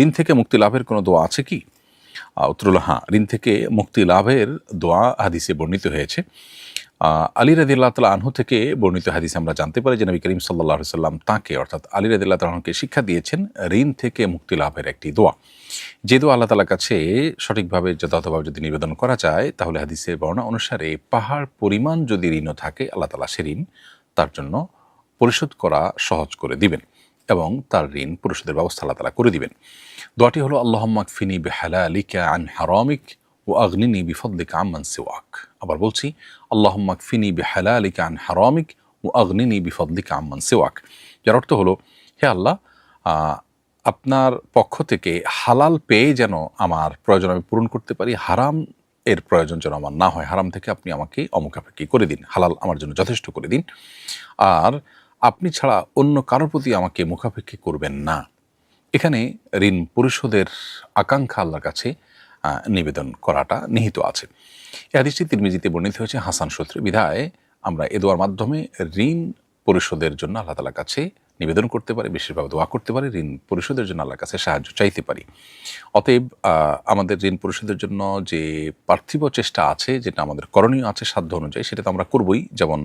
ঋণ থেকে মুক্তি লাভের কোনো দোয়া আছে কি? উত্তর হলো হ্যাঁ, ঋণ থেকে মুক্তি লাভের দোয়া হাদিসে বর্ণিত হয়েছে। আলী রাদিয়াল্লাহু তাআলা আনহু থেকে বর্ণিত হাদিসে আমরা জানতে পারি যে নবী করিম সাল্লাল্লাহু আলাইহি সাল্লাম তাঁকে অর্থাৎ আলী রাদিয়াল্লাহু তাআলা আনহুকে শিক্ষা দিয়েছেন ঋণ থেকে মুক্তি লাভের একটি দোয়া। যে দোয়া আল্লাহ তাআলার কাছে সঠিকভাবে যথাযথভাবে যদি নিবেদন করা যায়, তাহলে হাদিসের বর্ণনা অনুসারে পাহাড় পরিমাণ যদি ঋণও থাকে, আল্লাহ তাআলা সে ঋণ তার জন্য পরিশোধ করা সহজ করে দিবেন এবং তার ঋণ পরিশোধের ব্যবস্থা আল্লাহ তাআলা করে দিবেন। দোয়াটি হলো আল্লাহুম্মা কফিনি বিহালালিকা আন হারামিক ও আগনিনি বিফদলিকা আম্মান সিওয়াক। আবার বলছি, আল্লাহুম্মা কফিনি বিহালালিকা আন হারামিক ও আগনিনি বিফদলিকা আম্মান সিওয়াক। যার অর্থ হলো, হে আল্লাহ, আপনার পক্ষ থেকে হালাল পেয়ে যেন আমার প্রয়োজন আমি পূরণ করতে পারি, হারাম এর প্রয়োজন যেন আমার না হয়, হারাম থেকে আপনি আমাকে অমুখাপেক্ষী করে দিন, হালাল আমার জন্য যথেষ্ট করে দিন, আর আপনি ছাড়া অন্য কারোর প্রতি আমাকে মুখাপেক্ষী করবেন না। এখানে ঋণ পরিশোধের আকাঙ্ক্ষা আল্লাহর কাছে নিবেদন করাটা নিহিত আছে। এই হাদিসটি তিরমিজিতে বর্ণিত হয়েছে হাসান সূত্রে। বিধায় আমরা এ দোয়ার মাধ্যমে ঋণ পরিশোধের জন্য আল্লাহ তাআলার কাছে নিবেদন করতে পারি, বিশেষভাবে দোয়া করতে পারি, ঋণ পরিশোধের জন্য আল্লাহর কাছে সাহায্য চাইতে পারি। অতএব আমাদের ঋণ পরিশোধের জন্য যে পার্থিব চেষ্টা আছে, যেটা আমাদের করণীয় আছে সাধ্য অনুযায়ী, সেটা তো আমরা করবই। যেমন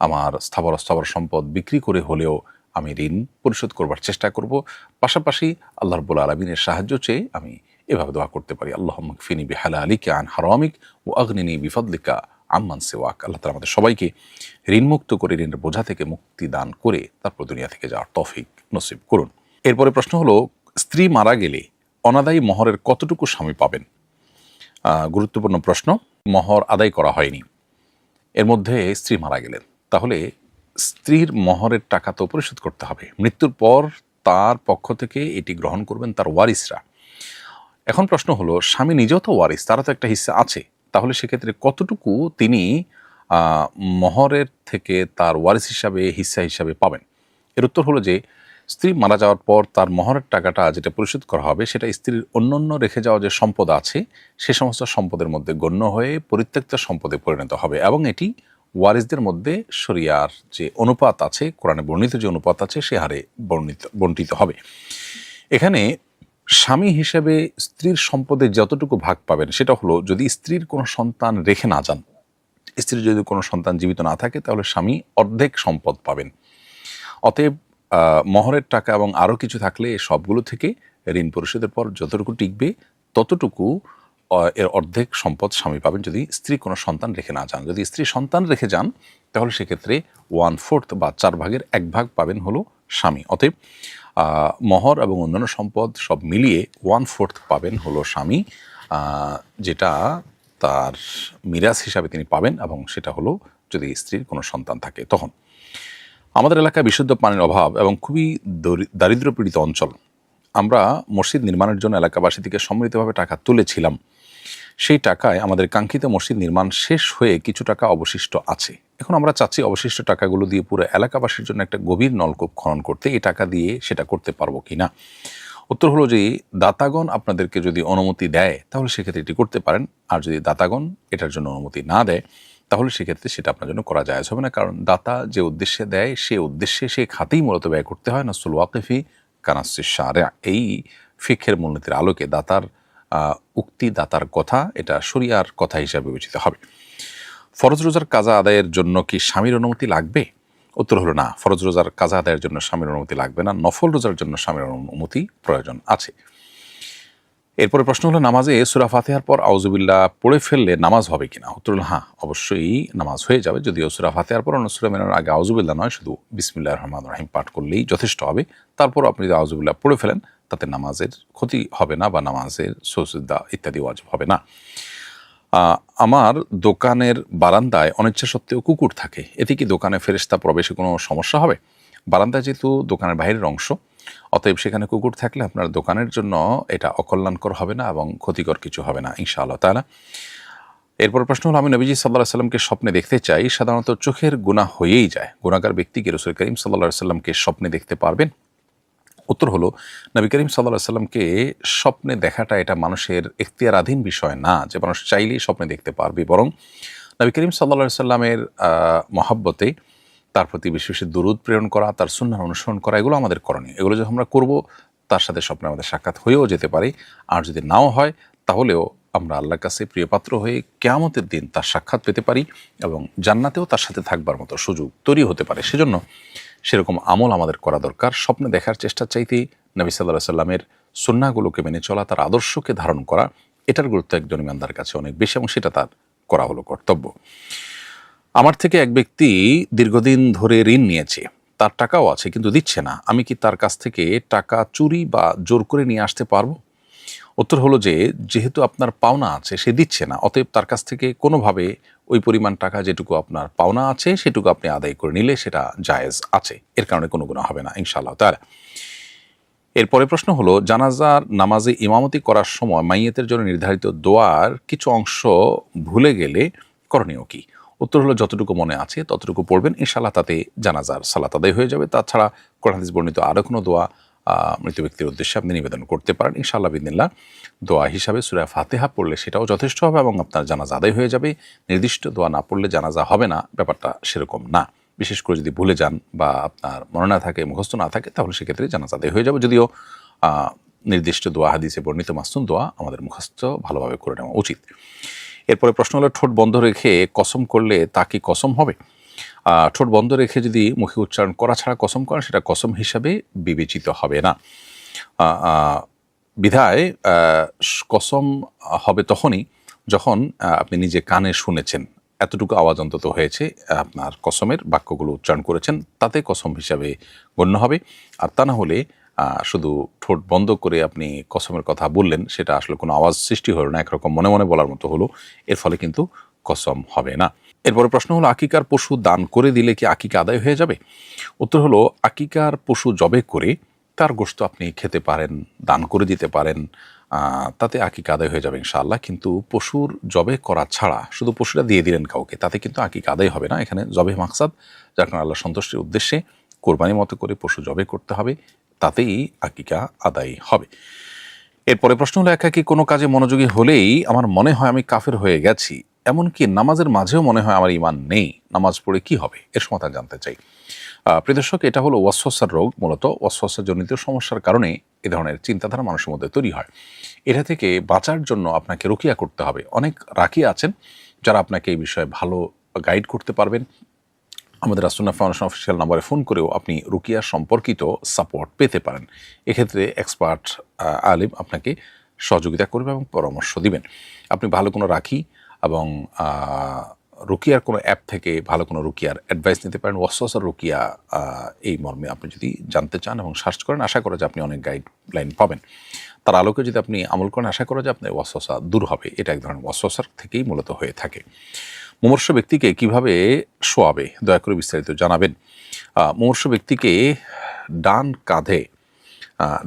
আমার স্থাবর সম্পদ বিক্রি করে হলেও আমি ঋণ পরিশোধ করবার চেষ্টা করব। পাশাপাশি আল্লাহ রাব্বুল আলামিনের সাহায্য চেয়ে আমি এভাবে দোয়া করতে পারি, আল্লাহুম্মা কফিনি বিহালালিকা আন হারামিক ও আগনিনি বিফদলিকা আম্মান সিওয়াক। আল্লাহ তাআলা আমাদের সবাইকে ঋণমুক্ত করে, ঋণের বোঝা থেকে মুক্তি দান করে তারপর দুনিয়া থেকে যাওয়ার তৌফিক নসিব করুন। এরপরে প্রশ্ন হলো, স্ত্রী মারা গেলে অনাদায়ী মহরের কতটুকু স্বামী পাবেন? গুরুত্বপূর্ণ প্রশ্ন। মহর আদায় করা হয়নি, এর মধ্যে স্ত্রী মারা গেলেন, তাহলে স্ত্রীর মহরের টাকা তো পরিশোধ করতে হবে। মৃত্যুর পর তার পক্ষ থেকে এটি গ্রহণ করবেন তার ওয়ারিসরা। এখন প্রশ্ন হলো, স্বামী নিজেও তো ওয়ারিস, তারা তো একটা হিস্সা আছে, তাহলে সেক্ষেত্রে কতটুকু তিনি মহরের থেকে তার ওয়ারিস হিসাবে, হিস্সা হিসাবে পাবেন? এর উত্তর হলো যে, স্ত্রী মারা যাওয়ার পর তার মহরের টাকাটা যেটা পরিশোধ করা হবে, সেটা স্ত্রীর অন্যান্য রেখে যাওয়া যে সম্পদ আছে, সে সমস্ত সম্পদের মধ্যে গণ্য হয়ে পরিত্যক্ত সম্পদে পরিণত হবে এবং এটি ওয়ারিসদের মধ্যে শরিয়ার যে অনুপাত আছে, কোরআনে বর্ণিত যে অনুপাত আছে, সে হারে বন্টিত হবে। এখানে স্বামী হিসেবে স্ত্রীর সম্পদে যতটুকু ভাগ পাবেন, সেটা হলো, যদি স্ত্রীর কোনো সন্তান রেখে না যান, স্ত্রীর যদি কোনো সন্তান জীবিত না থাকে, তাহলে স্বামী অর্ধেক সম্পদ পাবেন। অতএব মহরের টাকা এবং আরও কিছু থাকলে সবগুলো থেকে ঋণ পরিশোধের পর যতটুকু টিকবে ততটুকু এর অর্ধেক সম্পদ স্বামী পাবেন, যদি স্ত্রী কোনো সন্তান রেখে না যান। যদি স্ত্রী সন্তান রেখে যান, তাহলে সেক্ষেত্রে 1/4 বা 4 ভাগের 1 ভাগ পাবেন হলো স্বামী। অতএব মহর এবং অন্যান্য সম্পদ সব মিলিয়ে 1/4 পাবেন হলো স্বামী, যেটা তার মিরাস হিসাবে তিনি পাবেন, এবং সেটা হলো যদি স্ত্রীর কোনো সন্তান থাকে তখন। আমাদের এলাকায় বিশুদ্ধ পানির অভাব এবং খুবই দারিদ্র্যপীড়িত অঞ্চল। আমরা মসজিদ নির্মাণের জন্য এলাকাবাসী থেকে সম্মিলিতভাবে টাকা তুলেছিলাম। সেই টাকায় আমাদের কাঙ্ক্ষিত মসজিদ নির্মাণ শেষ হয়ে কিছু টাকা অবশিষ্ট আছে। এখন আমরা চাচ্ছি অবশিষ্ট টাকাগুলো দিয়ে পুরো এলাকাবাসীর জন্য একটা গভীর নলকূপ খনন করতে। এই টাকা দিয়ে সেটা করতে পারবো কি না? উত্তর হলো যে, দাতাগণ আপনাদেরকে যদি অনুমতি দেয়, তাহলে সেক্ষেত্রে এটি করতে পারেন। আর যদি দাতাগণ এটার জন্য অনুমতি না দেয়, তাহলে সেক্ষেত্রে সেটা আপনার জন্য করা জায়েজ হবে না। কারণ দাতা যে উদ্দেশ্যে দেয়, সে উদ্দেশ্যে, সে খাতেই মূলত ব্যয় করতে হয়। নাসুল ওয়াকিফি কানাসিস শারে, এই ফিকহের মূলনীতির আলোকে দাতার উক্তি, দাতার কথা, এটা শরিয়ার কথা হিসাবে বিবেচিত হবে। ফরজ রোজার কাজা আদায়ের জন্য কি স্বামীর অনুমতি লাগবে? উত্তর হলো না, ফরজ রোজার কাজা আদায়ের জন্য স্বামীর অনুমতি লাগবে না। নফল রোজার জন্য স্বামীর অনুমতি প্রয়োজন আছে। এরপরে প্রশ্ন হলো, নামাজে সূরা ফাতিহার পর আউযুবিল্লাহ পড়ে ফেললে নামাজ হবে কিনা? উত্তর হলো হ্যাঁ, অবশ্যই নামাজ হয়ে যাবে। যদিও সূরা ফাতিহার পর অন্য সূরা মেনার আগে আউযুবিল্লাহ নয়, শুধু বিসমিল্লাহির রহমানির রহিম পাঠ করলেই যথেষ্ট হবে। তারপর আপনি যদি আউযুবিল্লাহ পড়ে ফেলেন, তাতে নামাজের ক্ষতি হবে না বা নামাজের সুজদা ইত্যাদি ওয়াজিব হবে না। আমার দোকানের বারান্দায় অনিচ্ছা সত্ত্বেও কুকুর থাকে, এতে কি দোকানে ফেরেশতা প্রবেশে কোনো সমস্যা হবে? বারান্দা যেহেতু দোকানের বাইরের অংশ, অতএব সেখানে কুকুর থাকলে আপনার দোকানের জন্য এটা অকল্যাণকর হবে না এবং ক্ষতিকর কিছু হবে না ইনশাআল্লাহ তাআলা। এরপর প্রশ্ন হলো, আমি নবীজি সাল্লাল্লাহু আলাইহি সাল্লামকে স্বপ্নে দেখতে চাই। সাধারণত চোখের গুনাহ হয়েই যায়, গুনাহগার ব্যক্তি কি রাসূল করিম সাল্লাল্লাহু আলাইহি সাল্লামকে স্বপ্নে দেখতে পারবেন? উত্তর হলো, নবী করিম সাল্লাল্লাহু আলাইহি সাল্লামকে স্বপ্নে দেখাটা এটা মানুষের এখতিয়ারাধীন বিষয় না যে মানুষ চাইলেই স্বপ্নে দেখতে পারবে। বরং নবী করিম সাল্লাল্লাহু আলাইহি সাল্লামের মহব্বতে তার প্রতি বেশি বেশি দুরূদ প্রেরণ করা, তার সুন্নাহ অনুসরণ করা, এগুলো আমাদের করণীয়। এগুলো যখন আমরা করব, তার সাথে স্বপ্নে আমাদের সাক্ষাৎ হয়েও যেতে পারে। আর যদি নাও হয় তাহলেও আমরা আল্লাহর কাছে প্রিয়পাত্র হয়ে কিয়ামতের দিন তার সাক্ষাৎ পেতে পারি এবং জান্নাতেও তার সাথে থাকবার মতো সুযোগ তৈরি হতে পারে। সেজন্য সেরকম আমল আমাদের করা দরকার। স্বপ্নে দেখার চেষ্টা চাইতে নবী সাল্লাল্লাহু আলাইহি সাল্লামের সুন্নাহগুলোকে মেনে চলা, তার আদর্শকে ধারণ করা, এটার গুরুত্ব একজন ইমানদার কাছে অনেক বেশি এবং সেটা তার করা হলো কর্তব্য। আমার থেকে এক ব্যক্তি দীর্ঘদিন ধরে ঋণ নিয়েছে, তার টাকাও আছে কিন্তু দিচ্ছে না। আমি কি তার কাছ থেকে টাকা চুরি বা জোর করে নিয়ে আসতে পারবো? উত্তর হলো যে, যেহেতু আপনার পাওনা আছে, সে দিচ্ছে না, অতএব তার কাছ থেকে কোনোভাবে ওই পরিমাণ টাকা যেটুকু আপনার পাওনা আছে সেটুকু আপনি আদায় করে নিলে সেটা জায়েজ আছে, এর কারণে কোনো গুনাহ হবে না ইনশাআল্লাহ তাআলা। এরপরে প্রশ্ন হলো, জানাজার নামাজে ইমামতি করার সময় মাইয়েতের জন্য নির্ধারিত দোয়ার কিছু অংশ ভুলে গেলে করণীয় কি? উত্তর হলো, যতটুকু মনে আছে ততটুকু পড়বেন, ইনশাআল্লাহ তাতে জানাজার সালাত আদায় হয়ে যাবে। তাছাড়া কোরআন হাদিস বর্ণিত আরও কোনো দোয়া মৃত ব্যক্তির উদ্দেশ্যে আপনি নিবেদন করতে পারেন। ইনশাআল্লাহ বিদিনিল্লাহ দোয়া হিসাবে সূরা ফাতিহা পড়লে সেটাও যথেষ্ট হবে এবং আপনার জানাজা আদায় হয়ে যাবে। নির্দিষ্ট দোয়া না পড়লে জানাজা হবে না, ব্যাপারটা সেরকম না। বিশেষ করে যদি ভুলে যান বা আপনার মনে না থাকে, মুখস্থ না থাকে, তাহলে সেক্ষেত্রে জানাজা আদায় হয়ে যাবে। যদিও নির্দিষ্ট দোয়া হাদিসে বর্ণিত মাসনুন দোয়া আমাদের মুখস্থ ভালোভাবে করে নেওয়া উচিত। এরপরে প্রশ্ন হলো, ঠোঁট বন্ধ রেখে কসম করলে তা কি কসম হবে? ঠোঁট বন্ধ রেখে যদি মুখে উচ্চারণ করা ছাড়া কসম করেন, সেটা কসম হিসাবে বিবেচিত হবে না। বিধায় কসম হবে তখনই যখন আপনি নিজে কানে শুনেছেন, এতটুকু আওয়াজ অন্তত হয়েছে, আপনার কসমের বাক্যগুলো উচ্চারণ করেছেন, তাতে কসম হিসাবে গণ্য হবে। আর তা না হলে শুধু ঠোঁট বন্ধ করে আপনি কসমের কথা বললেন, সেটা আসলে কোনো আওয়াজ সৃষ্টি হলো না, একরকম মনে মনে বলার মতো হলো, এর ফলে কিন্তু কসম হবে না। এরপরে প্রশ্ন হলো, আকিকার পশু দান করে দিলে কি আকিকা আদায় হয়ে যাবে? উত্তর হলো, আকিকার পশু জবে করে তার গোশত আপনি খেতে পারেন, দান করে দিতে পারেন, তাতে আকিকা আদায় হয়ে যাবে ইনশাআল্লাহ। কিন্তু পশুর জবে করা ছাড়া শুধু পশুটা দিয়ে দিলেন কাউকে, তাতে কিন্তু আকিকা আদায় হবে না। এখানে জবে মাকসাদ, যার কারণে আল্লাহ সন্তুষ্টির উদ্দেশ্যে কোরবানি মতো করে পশু জবে করতে হবে, তাতেই আকিকা আদায় হবে। এরপরে প্রশ্ন হলো, একাকী কোনো কাজে মনোযোগী হলেই আমার মনে হয় আমি কাফের হয়ে গেছি, এমনকি নামাজের মাঝেও মনে হয় আমার ঈমান নেই, নামাজ পড়ে কি হবে? এর সমাধান জানতে চাই। প্রিয় দর্শক, এটা হলো ওয়াসওয়াসার রোগ। মূলত ওয়াসওয়াসাজনিত সমস্যার কারণে এ ধরনের চিন্তাধারা মানুষের মধ্যে তৈরি হয়। এটা থেকে বাঁচার জন্য আপনাকে রুকিয়া করতে হবে। অনেক রাকি আছেন যারা আপনাকে এই বিষয়ে ভালো গাইড করতে পারবেন। আমাদের আসুন্নাহ ফাউন্ডেশন অফিসিয়াল নম্বরে ফোন করেও আপনি রুকিয়া সম্পর্কিত সাপোর্ট পেতে পারেন। এক্ষেত্রে এক্সপার্ট আলিম আপনাকে সহযোগিতা করবে এবং পরামর্শ দিবেন। আপনি ভালো কোনো রাখি এবং রুকিয়ার কোনো অ্যাপ থেকে ভালো কোনো রুকিয়ার অ্যাডভাইস নিতে পারেন। ওয়াসওয়াসার রুকিয়া এই মর্মে আপনি যদি জানতে চান এবং সার্চ করেন, আশা করা যে আপনি অনেক গাইডলাইন পাবেন। তার আলোকে যদি আপনি আমল করেন, আশা করা যে আপনার ওয়াসওয়াসা দূর হবে। এটা এক ধরনের ওয়াসওয়াসার থেকেই মূলত হয়ে থাকে। মুমূর্ষ ব্যক্তিকে কিভাবে শোয়াবে, দয়া করে বিস্তারিত জানাবেন। মুমূর্ষ ব্যক্তিকে ডান কাঁধে,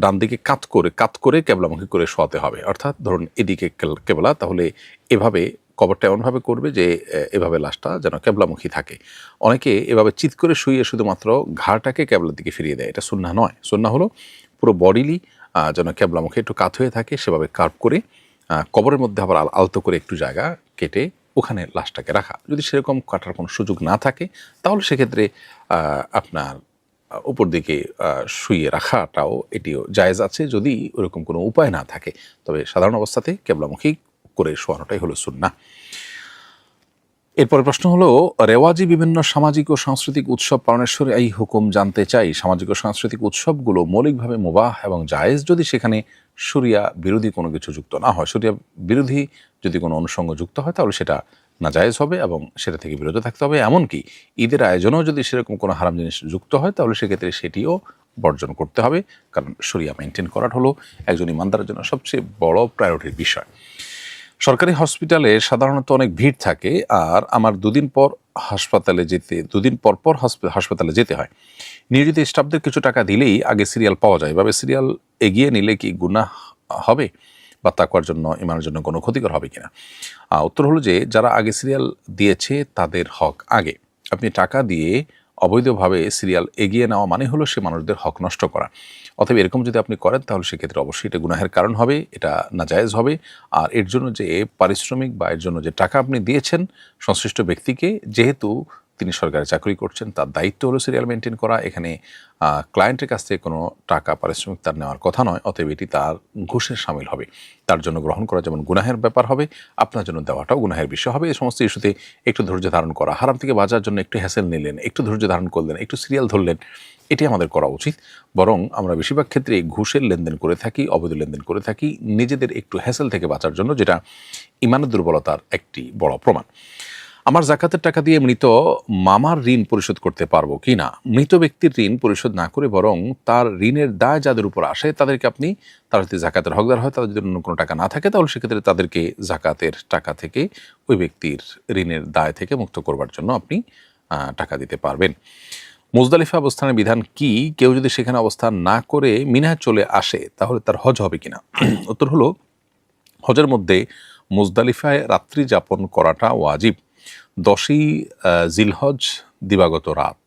ডান দিকে কাত করে কেবলামুখী করে শোয়াতে হবে। অর্থাৎ ধরুন এদিকে কেবলা, তাহলে এভাবে কবরটা এমনভাবে করবে যে এভাবে লাশটা যেন কেবলামুখী থাকে। অনেকে এভাবে চিৎ করে শুয়ে শুধুমাত্র ঘাড়টাকে কেবলার দিকে ফিরিয়ে দেয়, এটা সুন্নাহ নয়। সুন্নাহ হলো পুরো বডিলি যেন কেবলামুখী একটু কাত হয়ে থাকে, সেভাবে কার্ভ করে কবরের মধ্যে আবার আলতো করে একটু জায়গা কেটে ওখানে লাশটাকে রাখা। যদি সেরকম কাটার কোনো সুযোগ না থাকে, তাহলে সেক্ষেত্রে আপনার উপর দিকে শুয়ে রাখাটাও এটিও জায়েজ আছে, যদি ওরকম কোনো উপায় না থাকে। তবে সাধারণ অবস্থাতে কেবলামুখী করে শোয়ানোটাই হলো সুন্নাহ। এরপরে প্রশ্ন হলো, রেওয়াজি বিভিন্ন সামাজিক ও সাংস্কৃতিক উৎসব পালনের শরীআই হুকুম জানতে চাই। সামাজিক ও সাংস্কৃতিক উৎসবগুলো মৌলিকভাবে মুবাহ এবং জায়েজ যদি সেখানে শরিয়া বিরোধী কোনো কিছু যুক্ত না হয়। শরিয়া বিরোধী যদি কোনো অনুষঙ্গ যুক্ত হয়, তাহলে সেটা নাজায়েজ হবে এবং সেটা থেকে বিরত থাকতে হবে। এমনকি ঈদের আয়োজনেও যদি সেরকম কোনো হারাম জিনিস যুক্ত হয়, তাহলে সেক্ষেত্রে সেটিও বর্জন করতে হবে, কারণ শরিয়া মেনটেন করাটা হলো একজন ইমানদারের জন্য সবচেয়ে বড় প্রায়োরিটির বিষয়। সরকারি হসপিটালে সাধারণত অনেক ভিড় থাকে, আর আমার দুদিন পর হাসপাতালে যেতে হয়। নিয়োজিত স্টাফদের কিছু টাকা দিলেই আগে সিরিয়াল পাওয়া যায়। এভাবে সিরিয়াল এগিয়ে নিলে কি গুনাহ হবে বা তাকওয়ার জন্য, ইমানের জন্য কোনো ক্ষতিকর হবে কিনা? উত্তর হলো যে, যারা আগে সিরিয়াল দিয়েছে তাদের হক আগে। আপনি টাকা দিয়ে অবৈধভাবে সিরিয়াল এগিয়ে নেওয়া মানে হলো সে মানুষদের হক নষ্ট করা। অতএব এরকম যদি আপনি করেন, তাহলে সেক্ষেত্রে অবশ্যই এটা গুনাহের কারণ হবে, এটা নাজায়েজ হবে। আর এর জন্য যে পারিশ্রমিক বা এর জন্য যে টাকা আপনি দিয়েছেন সংশ্লিষ্ট ব্যক্তিকে, যেহেতু তিনি সরকারি চাকরি করছেন, তার দায়িত্ব হলো সিরিয়াল মেনটেন করা। এখানে ক্লায়েন্টের কাছ থেকে কোনো টাকা পারিশ্রমিক তার নেওয়ার কথা নয়, অতএব এটি তার ঘুষের শামিল হবে। তার জন্য গ্রহণ করা যেমন গুনাহের ব্যাপার হবে, আপনার জন্য দেওয়াটাও গুনাহের বিষয় হবে। এই সমস্ত ইস্যুতে একটু ধৈর্য ধারণ করা, হারাম থেকে বাঁচার জন্য একটু হ্যাসেল নিলেন, একটু ধৈর্য ধারণ করলেন, একটু সিরিয়াল ধরলেন, এটি আমাদের করা উচিত। বরং আমরা বেশিরভাগ ক্ষেত্রে ঘুষের লেনদেন করে থাকি, অবৈধ লেনদেন করে থাকি নিজেদের একটু হ্যাসেল থেকে বাঁচার জন্য, যেটা ইমানের দুর্বলতার একটি বড় প্রমাণ। আমার জাকাতের টাকা দিয়ে মৃত মামার ঋণ পরিশোধ করতে পারবো কি না? মৃত ব্যক্তির ঋণ পরিশোধ না করে বরং তার ঋণের দায় যাদের উপর আসে তাদেরকে আপনি, তারা যদি জাকাতের হকদার হয়, তাদের যদি অন্য কোনো টাকা না থাকে, তাহলে সেক্ষেত্রে তাদেরকে জাকাতের টাকা থেকে ওই ব্যক্তির ঋণের দায় থেকে মুক্ত করবার জন্য আপনি টাকা দিতে পারবেন। মুজদালিফা অবস্থানের বিধান কি? কেউ যদি সেখানে অবস্থান না করে মিনায় চলে আসে তাহলে তার হজ হবে কিনা? উত্তর হলো, হজের মধ্যে মুজদালিফায় রাত্রি যাপন করাটা ওয়াজিব। 10ই জিলহজ দিবাগত রাত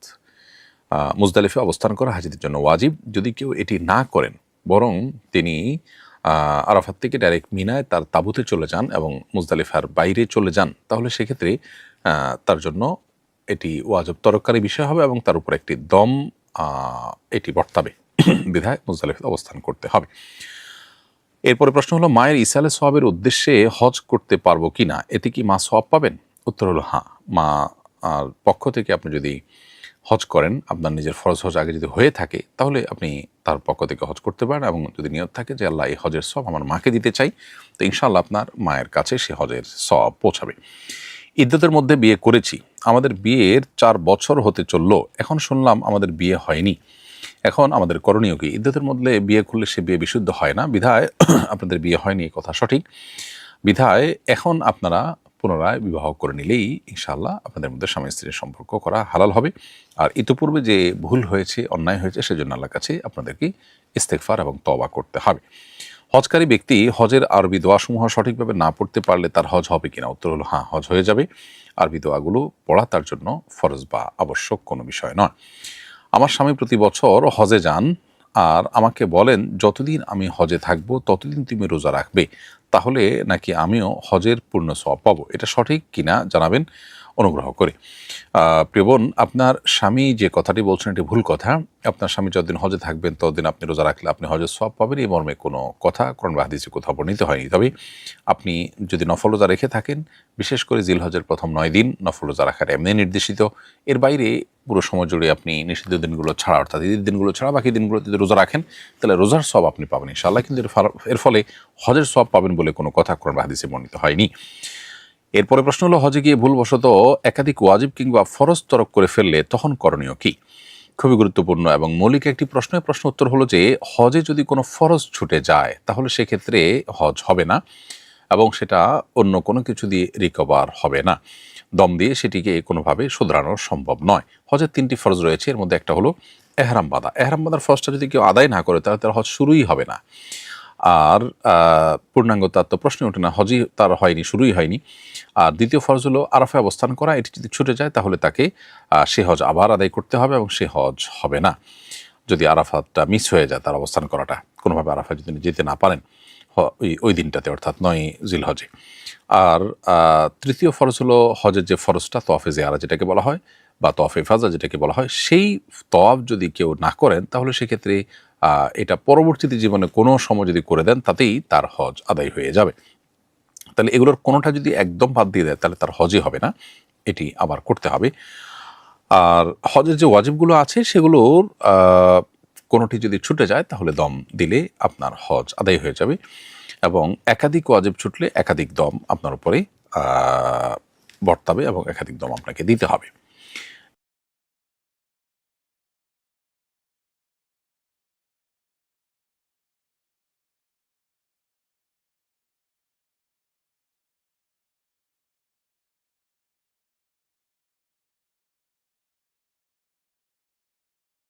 মুজদালিফা অবস্থান করা হাজিদের জন্য ওয়াজিব। যদি কেউ এটি না করেন, বরং তিনি আরাফাত থেকে ডাইরেক্ট মিনায় তার তাঁবুতে চলে যান এবং মুজদালিফার বাইরে চলে যান, তাহলে সেক্ষেত্রে তার জন্য এটি ওয়াজিব তরকারি বিষয় হবে এবং তার উপর একটি দম এটি বর্তাবে। বিধায় মুজদালিফাতে অবস্থান করতে হবে। এরপরে প্রশ্ন হলো, মায়ের ইসালে সওয়াবের উদ্দেশ্যে হজ করতে পারবো কি না? এতে কি মা সওয়াব পাবেন? উত্তর হলো হ্যাঁ। মা পক্ষ থেকে আপনি যদি হজ করেন, আপনার নিজের ফরজ হজ আগে যদি হয়ে থাকে, তাহলে আপনি তার পক্ষ থেকে হজ করতে পারেন এবং যদি নিয়ত থাকে যে আল্লাহ এই হজের সওয়াব আমার মাকে দিতে চাই, তো ইনশাআল্লাহ আপনার মায়ের কাছে সে হজের সওয়াব পৌঁছাবে। ইদ্যতের মধ্যে বিয়ে করেছি, আমাদের বিয়ের 4 বছর হতে চললো, এখন শুনলাম আমাদের বিয়ে হয়নি, এখন আমাদের করণীয় কি? ইদ্যতের মধ্যে বিয়ে করলে সে বিয়ে বিশুদ্ধ হয় না, বিধায় আপনাদের বিয়ে হয়নি এই কথা সঠিক, বিধায় এখন আপনারা পুনরায় বিবাহ করে নিলেই ইনশাআল্লাহ আপনাদের মধ্যে স্বামী স্ত্রীর সম্পর্ক করা হালাল হবে। আর ইতিপূর্বে যে ভুল হয়েছে, অন্যায় হয়েছে, সেজন্য আল্লাহর কাছে আপনাদেরকে ইস্তেগফার এবং তওবা করতে হবে। হজকারী ব্যক্তি হজের আরবি দোয়াসমূহ সঠিকভাবে না পড়তে পারলে তার হজ হবে কিনা? উত্তর হলো হ্যাঁ, হজ হয়ে যাবে। আরবি দোয়াগুলো পড়া তার জন্য ফরজ বা আবশ্যক কোনো বিষয় নয়। আমার স্বামী প্রতি বছর হজে যান আর আমাকে বলেন, যতদিন আমি হজে থাকবো ততদিন তুমি রোজা রাখবে, তাহলে নাকি আমিও হজের পূর্ণ সওয়াব পাবো। এটা সঠিক কিনা জানাবেন অনুগ্রহ করে। প্রিয় বোন, আপনার স্বামী যে কথাটি বলছেন এটি ভুল কথা। আপনার স্বামী যতদিন হজে থাকবেন ততদিন আপনি রোজা রাখলে আপনি হজের সওয়াব পাবেন, এই মর্মে কোনো কথা কোরআন বা হাদিসে কোথাও বর্ণিত হয়নি। তবে আপনি যদি নফল রোজা রেখে থাকেন, বিশেষ করে জিলহজের প্রথম 9 দিন নফল রোজা রাখার এমনি নির্দেশিত, এর বাইরে পুরো সময় জুড়ে আপনি নিষিদ্ধ দিনগুলো ছাড়া, অর্থাৎ ঈদের দিনগুলো ছাড়া বাকি দিনগুলোতে যদি রোজা রাখেন, তাহলে রোজার সওয়াব আপনি পাবেন ইনশাআল্লাহ। কিন্তু এর ফলে হজের সওয়াব পাবেন বলে কোনো কথা কোরআন বা হাদিসে বর্ণিত হয়নি। এরপরে প্রশ্ন হলো, হজে গিয়ে ভুলবশত একাধিক ওয়াজিব কিংবা ফরজ তরক করে ফেললে তখন করণীয় কি? খুবই গুরুত্বপূর্ণ এবং মৌলিক একটি প্রশ্ন। প্রশ্ন উত্তর হলো যে, হজে যদি কোনো ফরজ ছুটে যায় তাহলে সেক্ষেত্রে হজ হবে না এবং সেটা অন্য কোনো কিছু দিয়ে রিকভার হবে না। দম দিয়ে সেটিকে কোনোভাবে শুধরানো সম্ভব নয়। হজের 3টি ফরজ রয়েছে, এর মধ্যে একটা হলো এহরাম বাঁধা। এহরাম বাঁধার ফরজটা যদি কেউ আদায় না করে তাহলে তার হজ শুরুই হবে না। আর পূর্ণাঙ্গ তার তো প্রশ্নই ওঠে না, হজই তার হয়নি, শুরুই হয়নি। আর দ্বিতীয় ফরজ হলো আরাফায় অবস্থান করা। এটি যদি ছুটে যায় তাহলে তাকে সে হজ আবার আদায় করতে হবে এবং সে হজ হবে না যদি আরাফাতটা মিস হয়ে যায়, তার অবস্থান করাটা কোনোভাবে আরাফায় যদি যেতে না পারেন ওই দিনটাতে, অর্থাৎ 9 জিলহজে। আর তৃতীয় ফরজ হলো হজের যে ফরজটা তওয়াফে জিয়ারা যেটাকে বলা হয়, বা তওয়াফে ইফাজা যেটাকে বলা হয়, সেই তওয়াফ যদি কেউ না করেন তাহলে সেক্ষেত্রে এটা পরবর্তীতে জীবনে কোনো সময় যদি করে দেন তাতেই তার হজ আদায় হয়ে যাবে। তাহলে এগুলোর কোনোটা যদি একদম বাদ দিয়ে দেয় তাহলে তার হজই হবে না, এটি আবার করতে হবে। আর হজের যে ওয়াজিবগুলো আছে সেগুলোর কোনোটি যদি ছুটে যায় তাহলে দম দিলে আপনার হজ আদায় হয়ে যাবে এবং একাধিক ওয়াজিব ছুটলে একাধিক দম আপনার উপরে বর্তাবে এবং একাধিক দম আপনাকে দিতে হবে।